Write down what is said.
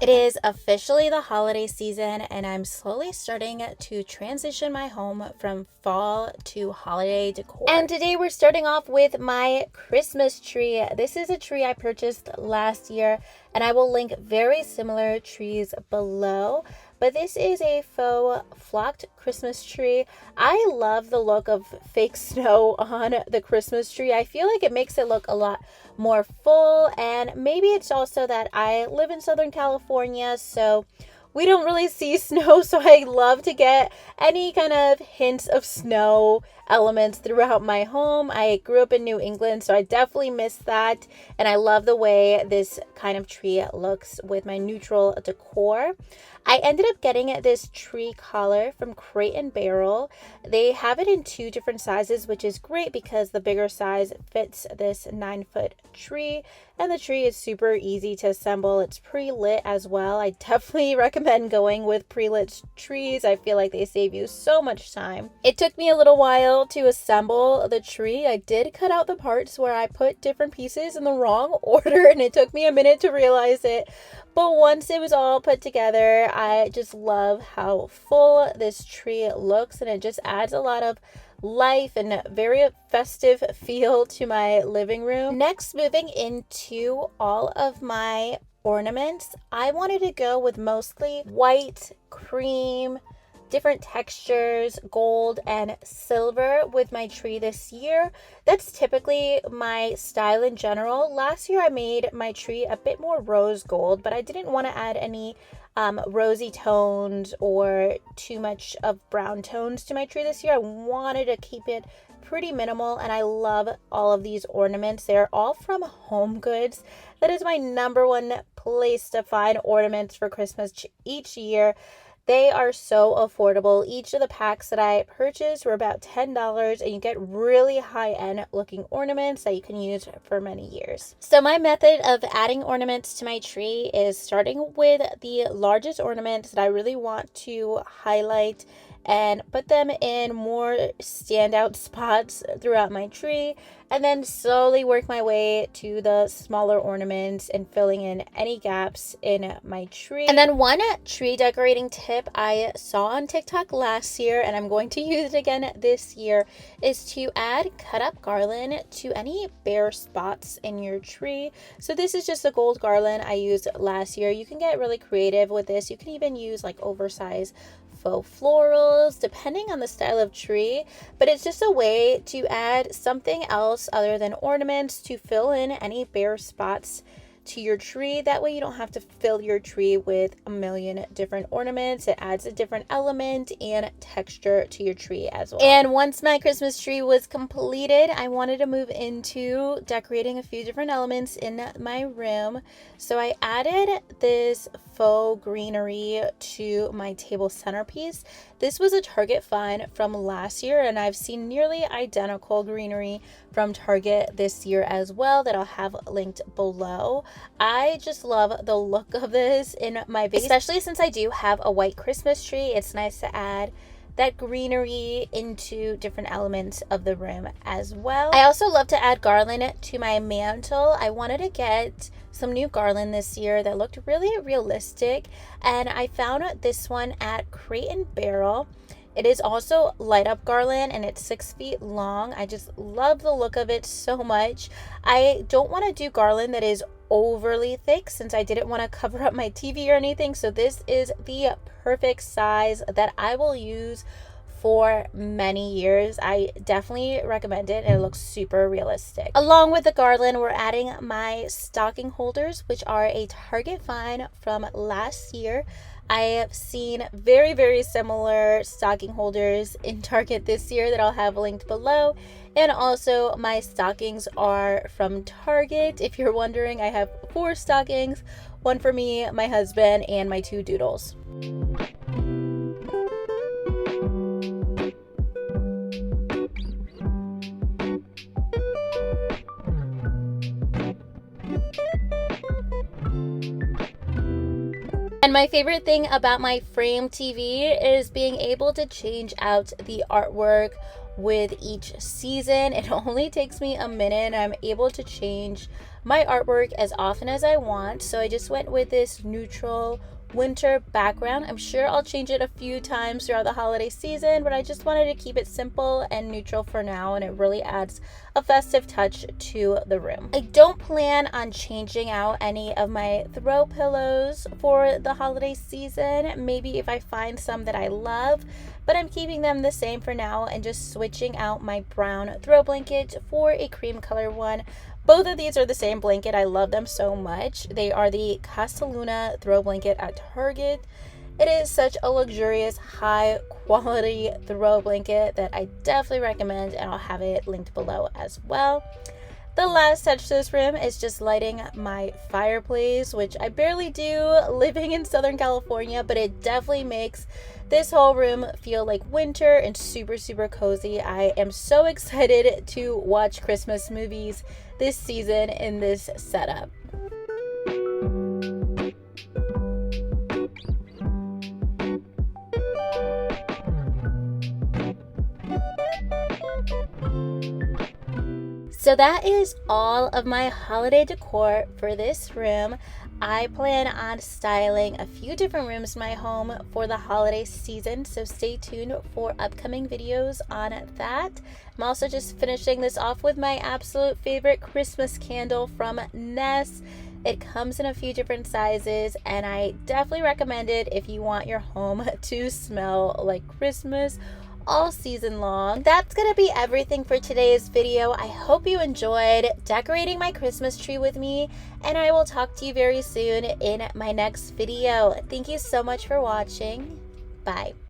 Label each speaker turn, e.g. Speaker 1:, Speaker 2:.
Speaker 1: It is officially the holiday season, and I'm slowly starting to transition my home from fall to holiday decor. And today we're starting off with my Christmas tree. This is a tree I purchased last year, and I will link very similar trees below. But this is a faux flocked Christmas tree. I love the look of fake snow on the Christmas tree. I feel like it makes it look a lot more full, and maybe it's also that I live in Southern California, so we don't really see snow, so I love to get any kind of hints of snow elements throughout my home. I grew up in New England, so I definitely miss that, and I love the way this kind of tree looks with my neutral decor. I ended up getting this tree collar from Crate & Barrel. They have it in two different sizes, which is great because the bigger size fits this 9-foot tree, and the tree is super easy to assemble. It's pre-lit as well. I definitely recommend going with pre-lit trees. I feel like they save you so much time. It took me a little while to assemble the tree. I did cut out the parts where I put different pieces in the wrong order, and it took me a minute to realize it. But once it was all put together, I just love how full this tree looks, and it just adds a lot of life and very festive feel to my living room. Next, moving into all of my ornaments, I wanted to go with mostly white, cream, different textures, gold and silver with my tree this year. That's typically my style in general. Last year I made my tree a bit more rose gold, but I didn't want to add any rosy tones or too much of brown tones to my tree this year. I wanted to keep it pretty minimal, and I love all of these ornaments. They're all from Home Goods. That is my number one place to find ornaments for Christmas each year. They are so affordable. Each of the packs that I purchased were about $10, and you get really high-end looking ornaments that you can use for many years. So my method of adding ornaments to my tree is starting with the largest ornaments that I really want to highlight and put them in more standout spots throughout my tree, and then slowly work my way to the smaller ornaments and filling in any gaps in my tree. And then one tree decorating tip I saw on TikTok last year, and I'm going to use it again this year, is to add cut up garland to any bare spots in your tree. So this is just a gold garland I used last year. You can get really creative with this. You can even use like oversized faux florals depending on the style of tree, but it's just a way to add something else other than ornaments to fill in any bare spots to your tree. That way you don't have to fill your tree with a million different ornaments. It adds a different element and texture to your tree as well. And once my Christmas tree was completed, I wanted to move into decorating a few different elements in my room. So I added this faux greenery to my table centerpiece. This was a Target find from last year, and I've seen nearly identical greenery from Target this year as well that I'll have linked below. I just love the look of this in my vase, especially since I do have a white Christmas tree. It's nice to add that greenery into different elements of the room as well. I also love to add garland to my mantle. I wanted to get some new garland this year that looked really realistic, and I found this one at Crate & Barrel. It is also light up garland, and it's 6 feet long. I just love the look of it so much. I don't want to do garland that is overly thick since I didn't want to cover up my TV or anything. So this is the perfect size that I will use for many years. I definitely recommend it, and it looks super realistic. Along with the garland, we're adding my stocking holders, which are a Target find from last year. I have seen very, very similar stocking holders in Target this year that I'll have linked below. And also my stockings are from Target. If you're wondering, I have 4 stockings, one for me, my husband, and my 2 doodles. And my favorite thing about my frame TV is being able to change out the artwork with each season. It only takes me a minute and I'm able to change my artwork as often as I want. So I just went with this neutral winter background. I'm sure I'll change it a few times throughout the holiday season, but I just wanted to keep it simple and neutral for now, and it really adds a festive touch to the room. I don't plan on changing out any of my throw pillows for the holiday season. Maybe if I find some that I love, but I'm keeping them the same for now and just switching out my brown throw blanket for a cream color one. Both of these are the same blanket. I love them so much. They are the Castelluna throw blanket at Target. It is such a luxurious, high quality throw blanket that I definitely recommend, and I'll have it linked below as well. The last touch to this room is just lighting my fireplace, which I barely do living in Southern California, but it definitely makes this whole room feel like winter and super, super cozy. I am so excited to watch Christmas movies this season in this setup. So that is all of my holiday decor for this room. I plan on styling a few different rooms in my home for the holiday season, so stay tuned for upcoming videos on that. I'm also just finishing this off with my absolute favorite Christmas candle from Ness. It comes in a few different sizes, and I definitely recommend it if you want your home to smell like Christmas all season long. That's gonna be everything for today's video. I hope you enjoyed decorating my Christmas tree with me, and I will talk to you very soon in my next video. Thank you so much for watching. Bye.